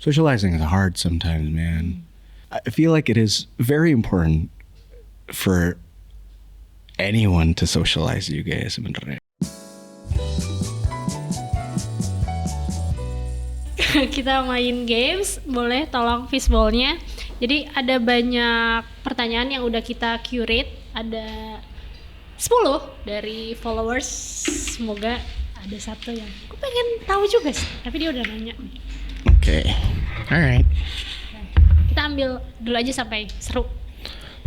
socializing is hard sometimes, man. I feel like it is very important for anyone to socialize juga ya sebenarnya. Kita main games, boleh tolong fishball-nya. Jadi ada banyak pertanyaan yang udah kita curate, ada 10 dari followers. Semoga ada satu yang aku pengen tahu juga sih, tapi dia udah nanya. Oke, alright. Kita ambil dulu aja sampai seru.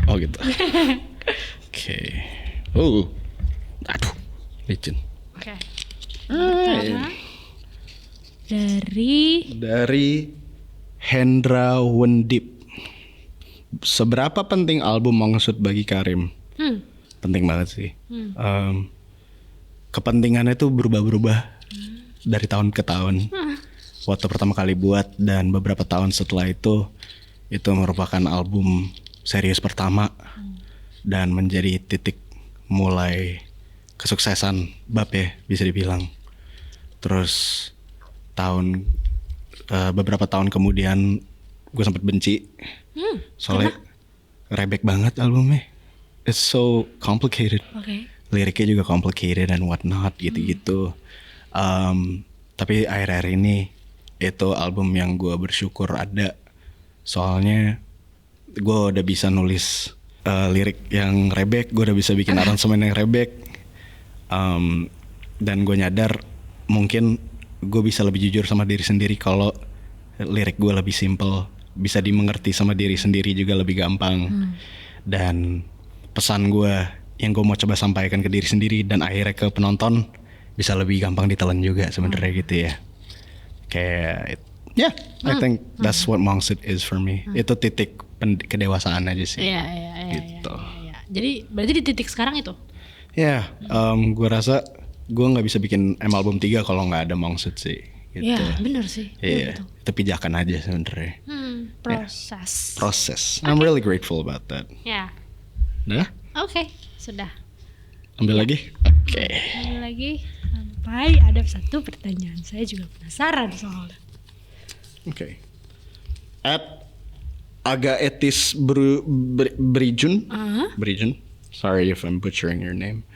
Oh gitu. Oke. Aduh, licin. Oke. Pertama dari Hendra Wendip. Seberapa penting album Mangsut bagi Karim? Penting banget sih. Kepentingannya tuh berubah-berubah dari tahun ke tahun. Waktu pertama kali buat dan beberapa tahun setelah itu merupakan album serius pertama dan menjadi titik mulai kesuksesan Bab ya, bisa dibilang. Terus beberapa tahun kemudian gue sempat benci soalnya rebek banget albumnya. It's so complicated. Liriknya juga complicated and whatnot gitu-gitu. Tapi akhir-akhir ini itu album yang gue bersyukur ada. Soalnya gue udah bisa nulis lirik yang rebek, gue udah bisa bikin aransemen yang rebek. Dan gue nyadar mungkin gue bisa lebih jujur sama diri sendiri kalau lirik gue lebih simple, bisa dimengerti sama diri sendiri juga lebih gampang. Dan pesan gue yang gue mau coba sampaikan ke diri sendiri dan akhirnya ke penonton bisa lebih gampang ditelan juga sebenarnya gitu ya. Kayak I think that's what Mangsut is for me. Itu titik kedewasaan aja sih. Iya. Gitu. Jadi berarti di titik sekarang itu? Ya, gue rasa gue nggak bisa bikin album 3 kalau nggak ada Mangsut sih. Gitu. Iya, benar sih. Iya, itu pijakan aja sebenarnya. Proses. I'm really grateful about that. Ya. Nah? Oke, sudah. Ambil lagi? Oke. Ambil lagi sampai ada satu pertanyaan. Saya juga penasaran soalnya. Oke. At Agaetis Brijun. Sorry if I'm butchering your name.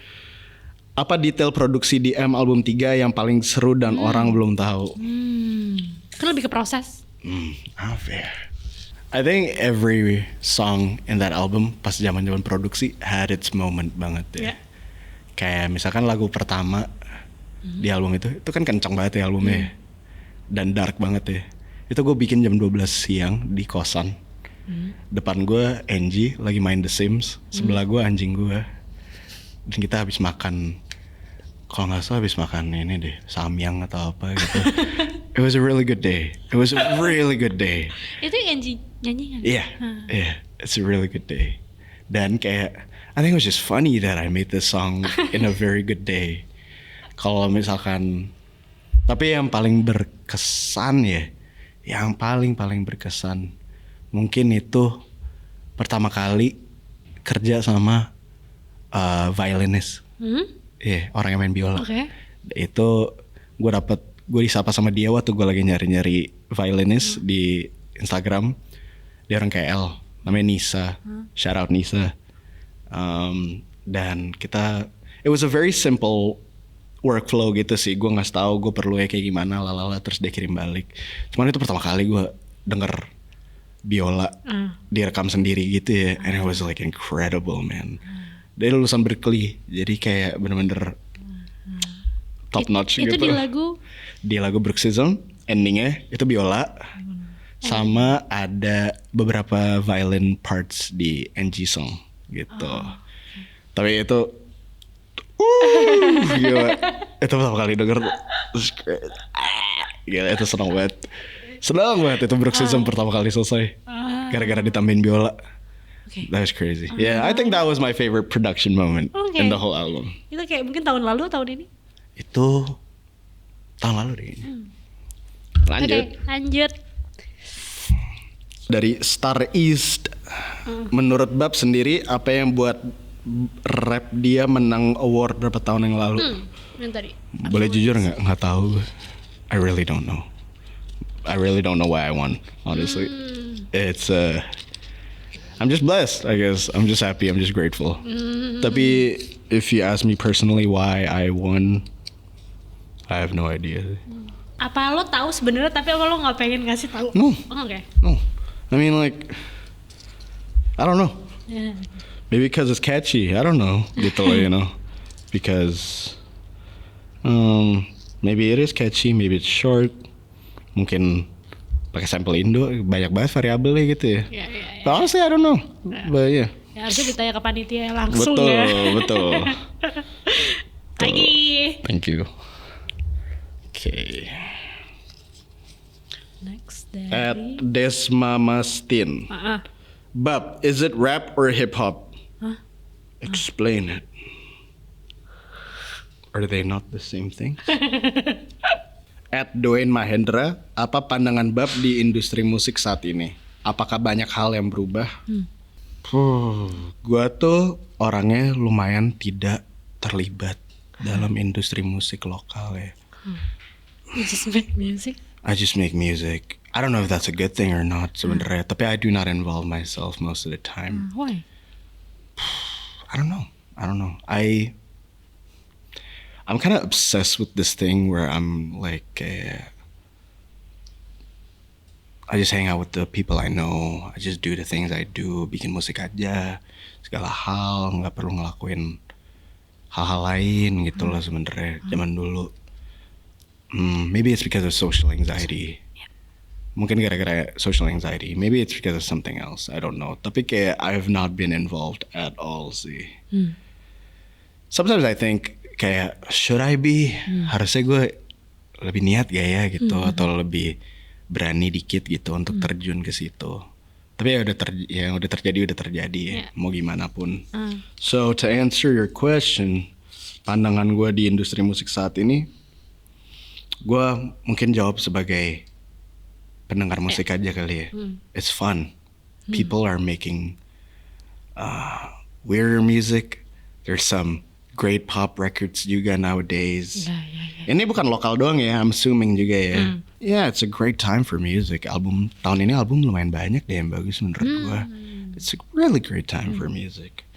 Apa detail produksi di album 3 yang paling seru dan orang belum tahu? Kan lebih ke proses. Apa ya? I think every song in that album pas zaman-zaman produksi had its moment banget ya. Yeah. Kayak misalkan lagu pertama di album itu kan kencang banget ya albumnya. Dan dark banget ya. Itu gue bikin jam 12 siang di kosan. Depan gue Angie lagi main The Sims, sebelah gue anjing gue. Dan kita habis makan, kalau nggak salah habis makan ini deh, samyang atau apa gitu. It was a really good day. Itu Angie nyanyi kan? Yeah, it's a really good day. Dan kayak I think it was just funny that I made this song in a very good day. Kalau misalkan, tapi yang paling berkesan mungkin itu pertama kali kerja sama violinis. Orang yang main biola. Itu gue disapa sama dia waktu gue lagi nyari-nyari violinis di Instagram. Dia orang KL, namanya Nisa. Shout out Nisa. Dan it was a very simple workflow gitu sih. Gue nggak tahu gue perlu kayak gimana, terus dia kirim balik. Cuman itu pertama kali gue denger biola direkam sendiri gitu ya. And it was like incredible, man. Dia lulusan Berkeley, jadi kayak bener-bener top notch gitu. Itu di lagu? Di lagu Bruxism, endingnya itu biola. Sama ada beberapa violin parts di NG Song gitu. Tapi itu gila. Itu pertama kali denger. Gila, itu senang banget. Itu Bruxism pertama kali selesai. Gara-gara ditambahin biola. That was crazy. Yeah, I think that was my favorite production moment in the whole album. Itu kayak mungkin tahun lalu, tahun ini? Itu tahun lalu deh. Lanjut. Dari Star East, menurut Bab sendiri apa yang buat rap dia menang award berapa tahun yang lalu? Yang tadi. Boleh jujur nggak tahu. I really don't know. I really don't know why I won, honestly. It's I'm just blessed, I guess. I'm just happy, I'm just grateful. Tapi if you ask me personally why I won, I have no idea. Apa lo tahu sebenarnya tapi apa lo nggak pengen ngasih tahu? No. Oh, oke. No. I mean, like, I don't know. Yeah. Maybe because it's catchy. I don't know. Gitu loh, you know. Because maybe it is catchy, maybe it's short. Mungkin pakai sampel Indo, banyak banget variabelnya gitu ya. Yeah. But honestly, I don't know. But yeah. Ya harusnya ditanya ke panitia langsung Betul, ya. betul. Lagi. Thank you. Okay. Next dari. At Desmamastin. Bab, is it rap or hip hop? Huh? Explain it. Are they not the same thing? At Doen Mahendra, apa pandangan Bab di industri musik saat ini? Apakah banyak hal yang berubah? Gua tuh orangnya lumayan tidak terlibat dalam industri musik lokal ya. You just make music. I just make music. I don't know if that's a good thing or not sebenarnya, tapi I do not involve myself most of the time. Why? I don't know. I'm kind of obsessed with this thing where I'm like, I just hang out with the people I know. I just do the things I do. Bikin musik aja, segala hal, nggak perlu ngelakuin hal-hal lain gitu loh sebenarnya. Zaman dulu, maybe it's because of social anxiety. Mungkin gara-gara social anxiety. Maybe it's because of something else. I don't know. Tapi kayak I have not been involved at all sih. Sometimes I think kayak should I be? Harusnya gue lebih niat gak ya gitu, atau lebih berani dikit gitu untuk terjun ke situ. Tapi ya udah terjadi ya. Mau gimana pun. So to answer your question, pandangan gue di industri musik saat ini, gue mungkin jawab sebagai pendengar musik aja kali ya. It's fun. People are making weirder music. There's some great pop records juga nowadays. Yeah. Ini bukan lokal doang ya, I'm assuming juga ya. Yeah, it's a great time for music. Tahun ini album lumayan banyak deh yang bagus menurut gua. It's a really great time for music.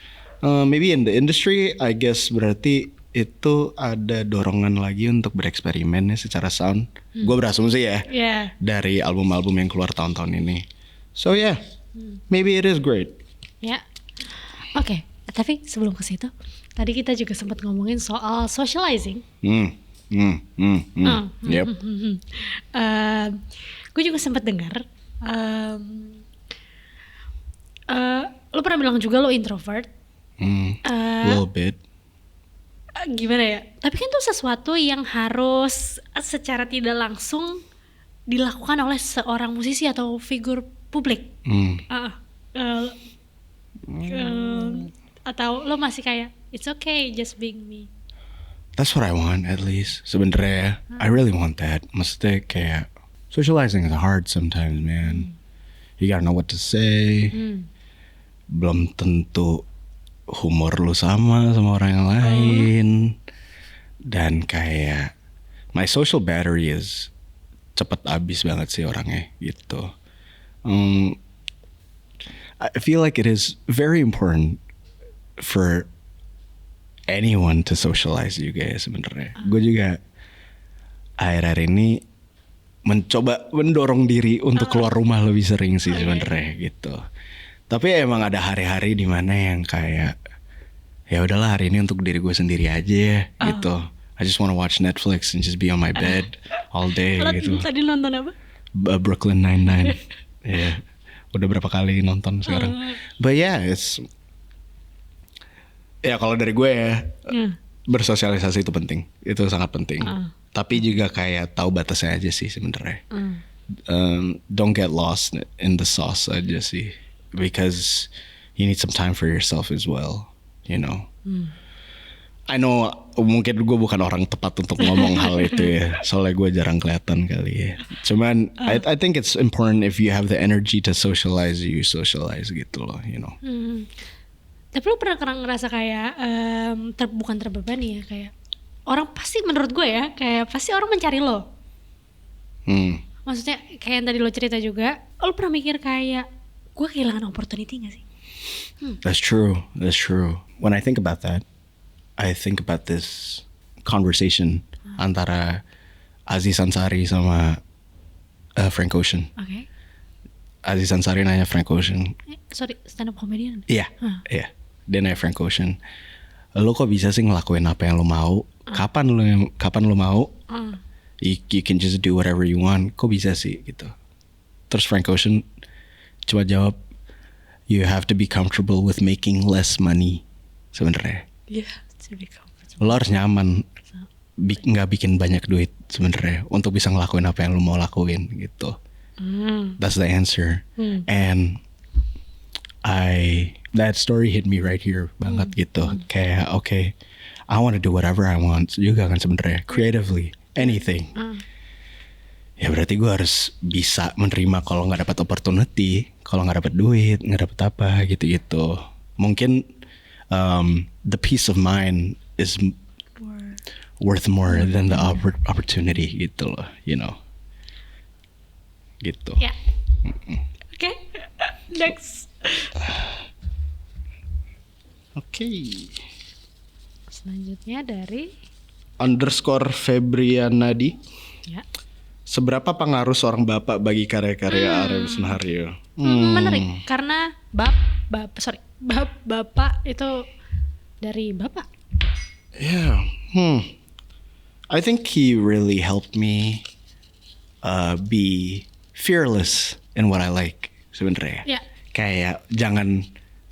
Maybe in the industry, I guess berarti itu ada dorongan lagi untuk bereksperimen ya secara sound. Gue berasumsi ya dari album-album yang keluar tahun-tahun ini. So yeah, maybe it is great. Ya, oke. Tapi sebelum ke situ, tadi kita juga sempat ngomongin soal socializing. Yep. Gue juga sempat dengar. Lo pernah bilang juga lo introvert. Little bit. Gimana ya? Tapi kan itu sesuatu yang harus secara tidak langsung dilakukan oleh seorang musisi atau figur publik. Atau lo masih kayak it's okay just being me. That's what I want at least. Sebenarnya I really want that. Maksudnya kayak socializing is hard sometimes, man. You gotta know what to say. Belum tentu humor lu sama orang yang lain. Dan kayak my social battery is cepet habis banget sih orangnya gitu. I feel like it is very important for anyone to socialize juga ya sebenarnya. Gue juga akhir-akhir ini mencoba mendorong diri untuk keluar rumah lebih sering sih sebenarnya gitu. Tapi emang ada hari-hari di mana yang kayak ya udahlah hari ini untuk diri gue sendiri aja ya gitu. I just wanna watch Netflix and just be on my bed all day gitu. Tadi nonton apa? Brooklyn Nine-Nine. Ya, udah berapa kali nonton sekarang. But yeah, it's ya kalau dari gue ya bersosialisasi itu penting, itu sangat penting. Tapi juga kayak tahu batasnya aja sih sebenarnya. Don't get lost in the sauce aja sih, because you need some time for yourself as well, you know. I know mungkin gue bukan orang tepat untuk ngomong hal itu ya, soalnya gue jarang kelihatan kali ya. Cuman I think it's important if you have the energy to socialize, you socialize gitu loh, you know. Tapi lu pernah ngerasa kayak bukan terbebani ya, kayak orang pasti menurut gue ya kayak pasti orang mencari lo. Maksudnya kayak yang tadi lo cerita juga, lo pernah mikir kayak gue kehilangan opportunity gak sih? That's true. When I think about that, I think about this conversation antara Aziz Ansari sama Frank Ocean. Oke. Aziz Ansari nanya Frank Ocean. Sorry, stand up comedian. Iya. Dia nanya Frank Ocean. Lo kok bisa sih ngelakuin apa yang lo mau? Kapan lo mau? You can just do whatever you want. Kok bisa sih gitu? Terus Frank Ocean coba jawab, you have to be comfortable with making less money. Sebenarnya. Yeah, to be comfortable. Lo harus nyaman, nggak bikin banyak duit sebenarnya untuk bisa ngelakuin apa yang lo mau lakuin gitu. That's the answer. And that story hit me right here banget gitu. Kayak okay, I want to do whatever I want juga kan sebenarnya, creatively, anything. Ya berarti gue harus bisa menerima kalau nggak dapat opportunity, kalau nggak dapat duit, nggak dapat apa gitu-gitu. Mungkin the peace of mind is worth more than the opportunity gitu loh, you know. Gitu. Ya. Oke. Next. Oke. Selanjutnya dari _Febrianadi. ya. Seberapa pengaruh seorang bapak bagi karya-karya Arem Sunario? Menarik karena bapak itu dari bapak. Yeah. I think he really helped me be fearless in what I like sebenarnya. Ya. Kayak jangan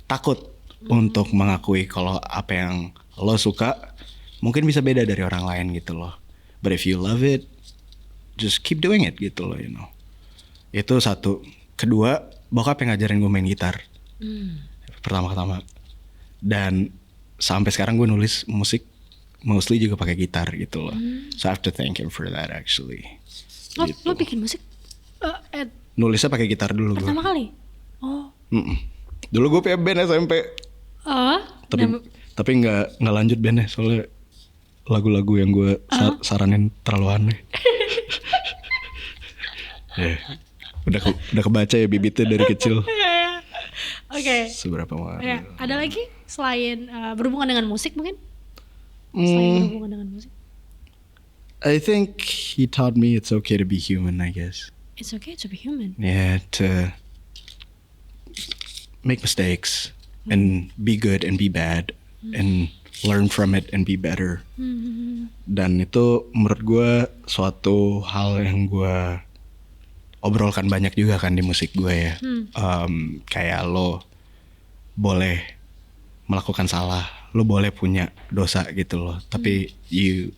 takut untuk mengakui kalau apa yang lo suka mungkin bisa beda dari orang lain gitu loh. But if you love it, just keep doing it gitu loh, you know. Itu satu. Kedua, bokap yang ngajarin gue main gitar. Pertama-tama. Dan sampai sekarang gue nulis musik mostly juga pakai gitar gitu loh. So I have to thank him for that actually. Lo bikin musik Nulisnya pakai gitar dulu gue. pertama kali? Oh. Dulu gue punya band SMP. Tapi nggak lanjut bandnya soalnya lagu-lagu yang gue saranin terlalu aneh. Udah kebaca ya bibitnya dari kecil. Oke. Seberapa mahal? Ya, ada lagi selain berhubungan dengan musik mungkin? Selain berhubungan dengan musik. I think he taught me it's okay to be human, I guess. It's okay to be human. Yeah, to make mistakes and be good and be bad and learn from it and be better. Dan itu menurut gue suatu hal yang gue obrolkan banyak juga kan di musik gue ya. Kayak lo boleh melakukan salah, lo boleh punya dosa gitu loh, tapi you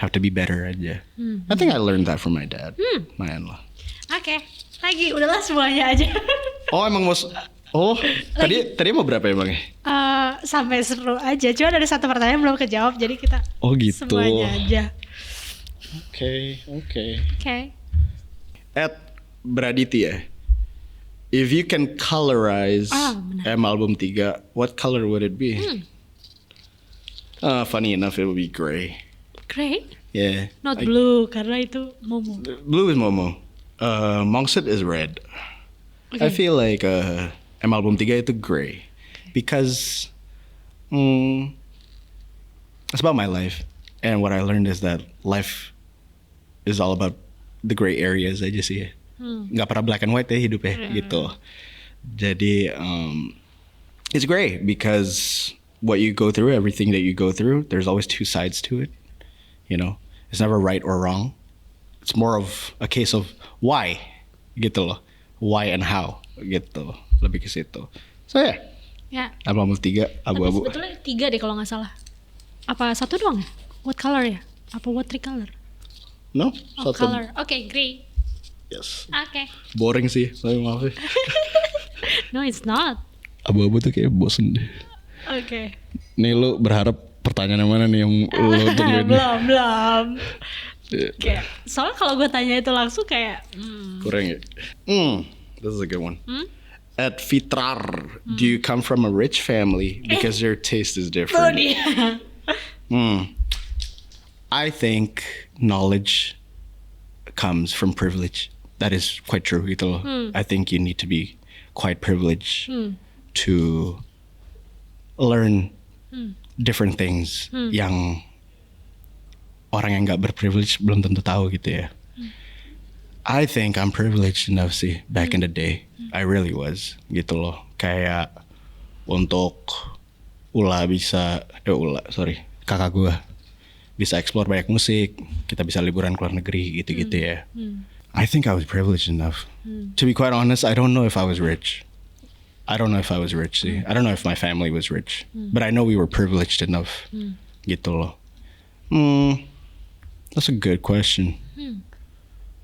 have to be better aja. I think I learned that from my dad. Main lah. Oke, lagi udahlah semuanya aja. Oh emang tadi mau berapa emangnya? Sampai seru aja. Cuma ada satu pertanyaan belum kejawab, jadi kita semuanya aja. Oke. At Braditya, if you can colorize M album 3, what color would it be? Funny enough, it would be gray. Gray? Yeah. Not blue, karena itu Momo. Blue is Momo. Mongsit is red. Okay. I feel like M album 3 itu gray. Because it's about my life. And what I learned is that life is all about the gray areas aja sih ya. Nggak pernah black and white ya hidupnya gitu. Jadi it's gray because what you go through, everything that you go through, there's always two sides to it. You know, it's never right or wrong. It's more of a case of why gitu loh. Why and how gitu. Lebih ke situ. So yeah. Ya. Album 3 abu-abu. Tapi sebetulnya 3 deh kalau nggak salah. Apa 1 doang ya? What color ya? Apa what 3 color? No, Oh, color. Oke, gray. Yes. Oke. Boring sih, tapi maaf ya. No, it's not. Abu-abu tuh kayak bosen deh. Oke. Nih lu berharap pertanyaan yang mana nih yang lu tungguin? Belum. Kayak, soalnya kalau gue tanya itu langsung kayak kurang ya. This is a good one. At Fitrar, do you come from a rich family? Because your taste is different. I think knowledge comes from privilege. that is quite true gitu loh. I think you need to be quite privileged to learn different things yang orang yang nggak berprivilege belum tentu tahu gitu ya. I think I'm privileged enough sih back in the day. I really was gitu loh. Kayak untuk kakak gue bisa explore banyak musik, kita bisa liburan ke luar negeri gitu-gitu ya. I think I was privileged enough. To be quite honest, I don't know if I was rich. I don't know if I was rich sih. I don't know if my family was rich. But I know we were privileged enough. Gitu loh. That's a good question.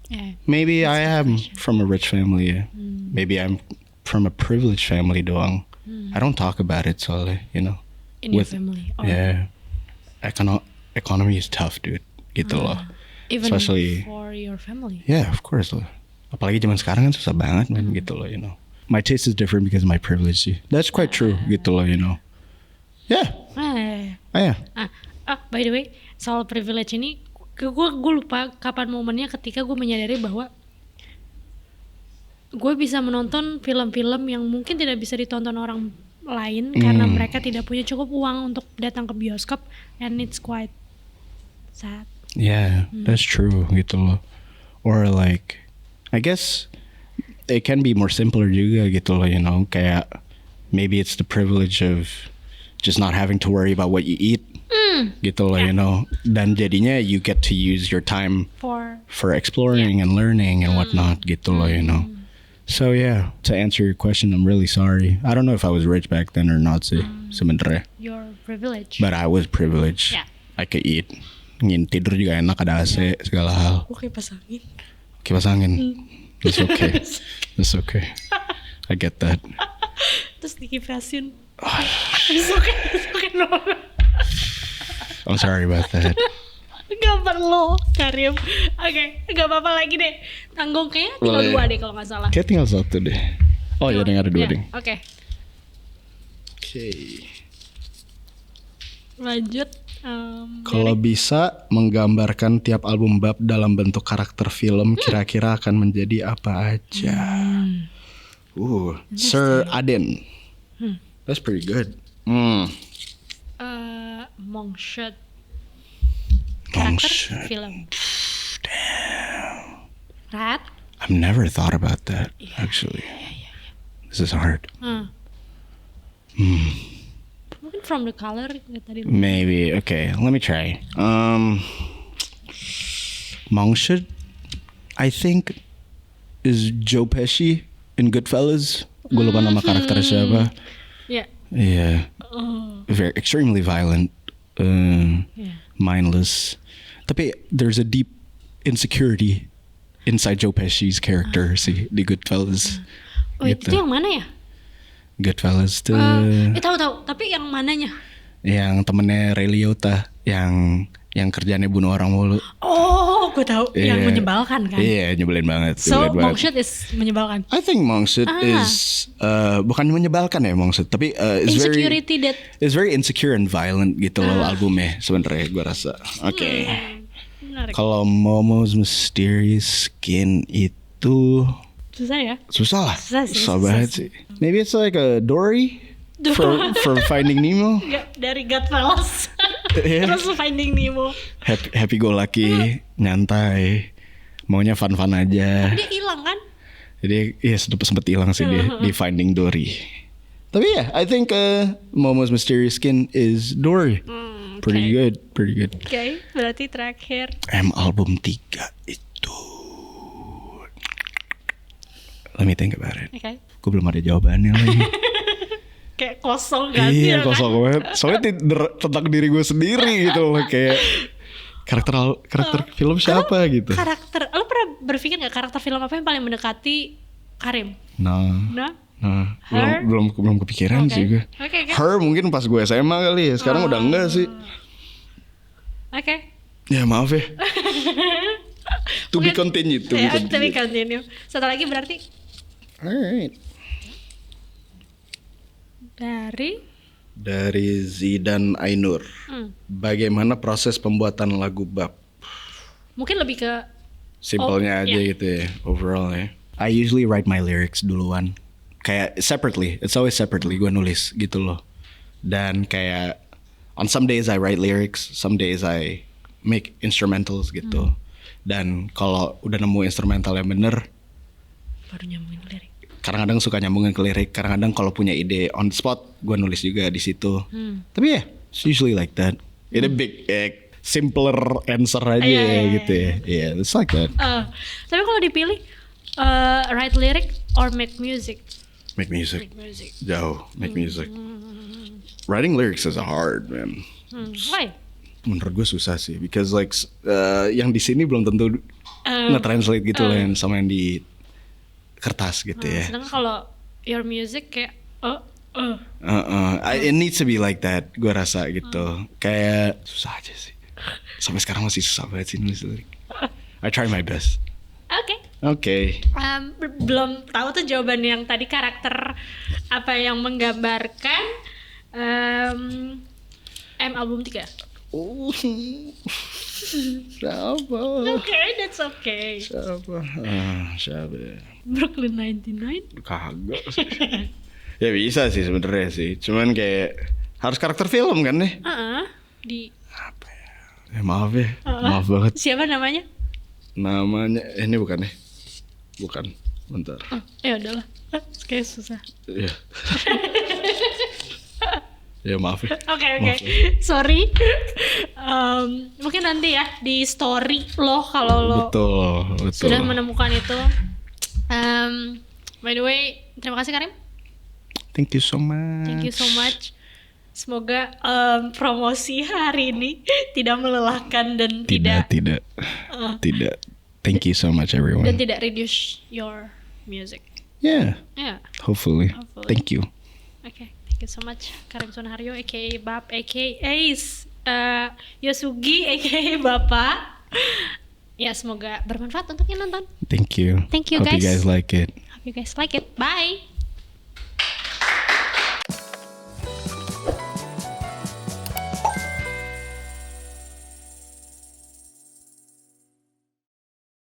Yeah. Maybe I am from a rich family ya. Maybe I'm from a privileged family doang. I don't talk about it soalnya, you know. In your family. Or Yeah. Economy is tough, dude. Gitu loh. even Especially for your family. yeah, of course lah. Apalagi zaman sekarang kan susah banget man gitu loh, you know. My taste is different because of my privilege sih. That's quite true gitu loh, you know. Yeah. Yeah. By the way, soal privilege ini, gue lupa kapan momennya ketika gue menyadari bahwa gue bisa menonton film-film yang mungkin tidak bisa ditonton orang lain karena mereka tidak punya cukup uang untuk datang ke bioskop, and it's quite sad. Yeah, that's true gitu loh. Or like, I guess it can be more simpler juga gitu loh, you know. Kayak maybe it's the privilege of just not having to worry about what you eat. Gitu loh, you know. Dan jadinya you get to use your time for exploring and learning and whatnot gitu loh, you know. So yeah, to answer your question, I'm really sorry. I don't know if I was rich back then or not sih sebenernya. You're privileged. But I was privileged. Yeah. I could eat. Tidur juga enak, ada AC, segala hal. Oke, pasangin. Kipas angin. It's okay. It's okay. I get that. Terus dikipasin. It's okay, no. I'm sorry about that. Gak perlu, Karim. Oke, gak apa-apa lagi deh. Tanggung kayaknya tinggal Boleh. 2 deh kalau gak salah. Kayak tinggal 1 deh. Oh ya, ada 2 Ya, deh. Oke, Okay. lanjut. Kalau bisa menggambarkan tiap album bab dalam bentuk karakter film, kira-kira akan menjadi apa aja? Sir Aden. That's pretty good. Mongshed. Mongshed. Karakter film. Rat. I've never thought about that actually. This is hard. Mungkin from the color tadi. Maybe. Okay, let me try. Mongshed, I think, is Joe Pesci in Goodfellas. Gue lupa nama karakternya siapa. Ya. Yeah. Very extremely violent, mindless. Tapi there's a deep insecurity inside Joe Pesci's character sih di Goodfellas. Oh, itu yang mana ya? Goodfellas tuh Tahu. Tapi yang mananya? yang temennya Ray Liotta yang kerjanya bunuh orang mulu. Oh, gue tahu. Yang Iya. menyebalkan kan? Iya, nyebelin banget. So, nyebelin banget. Mongshed is menyebalkan. I think Mongshed is bukan menyebalkan ya Mongshed, tapi is Insecurity that very insecure and violent gitu loh albumnya sebenarnya gue rasa. Oke. menarik. Kalau Momo's Mysterious Skin itu Susah ya? susah lah. Susah sih, Susah susah banget sih. Maybe it's like a Dory from Finding Nemo. Dari Godfellas. Iya. Terus Finding Nemo. Happy go lucky, nyantai, maunya fun-fun aja. Dia hilang kan? Jadi ya sempet hilang sih di Finding Dory. Tapi ya, I think Momo's Mysterious Skin is Dory. Pretty good. Oke, berarti terakhir. Album 3 itu. Let me think about it. Oke. Gue belum ada jawabannya lagi. Kayak kosong kan? Iya, ya kan? kosong banget. Soalnya tentang diri gue sendiri gitu loh, kayak karakter film siapa gitu. Lo pernah berpikir gak karakter film apa yang paling mendekati Karim? Nah, Her? belum kepikiran sih gue. Oke. Her mungkin pas gue SMA kali ya. Sekarang udah enggak sih. Oke. Ya maaf ya. To be continued. To be continued. Satu lagi berarti Alright. Dari Zidan Ainur. Bagaimana proses pembuatan lagu bab? mungkin lebih ke simpelnya aja gitu ya, overall ya. I usually write my lyrics duluan, kayak separately, it's always separately gue nulis gitu loh. Dan kayak on some days I write lyrics, some days I make instrumentals gitu. Dan kalau udah nemu instrumental yang bener, baru nyambungin lirik. Kadang-kadang suka nyambungin ke lirik, kadang-kadang kalau punya ide on the spot, gue nulis juga di situ. Tapi ya, it's usually like that. It's a big, simpler answer aja gitu ya. Yeah, it's like that. Tapi kalau dipilih, write lyric or make music? Make music. Make music. Jauh, make music. Writing lyrics is hard, man. Why? Menurut gue susah sih, because like yang di sini belum tentu nge-translate gitu loh, yang sama yang di kertas gitu ya. Sedangkan kalau your music kayak it needs to be like that, gue rasa gitu. Kayak susah aja sih. Sampai sekarang masih susah banget sih nulis lirik. I try my best. Oke. Belum tahu tuh jawaban yang tadi karakter apa yang menggambarkan album 3. Oh, siapa? Okay, that's okay. Siapa ya? Brooklyn 99? Kagak sih. Ya bisa sih sebenarnya sih. Cuman kayak harus karakter film kan nih? Di apa ya? Maaf ya. Maaf banget. Siapa namanya? Namanya ini bukan nih. Bukan. Bentar. Ya udahlah. Kayak susah. Iya. Ya maaf ya. Oke. Sorry. Mungkin nanti ya di story lo kalau lo betul. sudah menemukan itu. By the way, terima kasih Karim. Thank you so much. Semoga promosi hari ini tidak melelahkan dan tidak. Thank you so much everyone. Dan tidak reduce your music. Yeah. Hopefully. Thank you. Okay. Thank you so much Karim Sunaharyo aka Bab aka Yosugi aka Bapak. Ya semoga bermanfaat untuk yang nonton. Thank you. Thank you Hope guys. you guys like it. Hope you guys like it. Bye.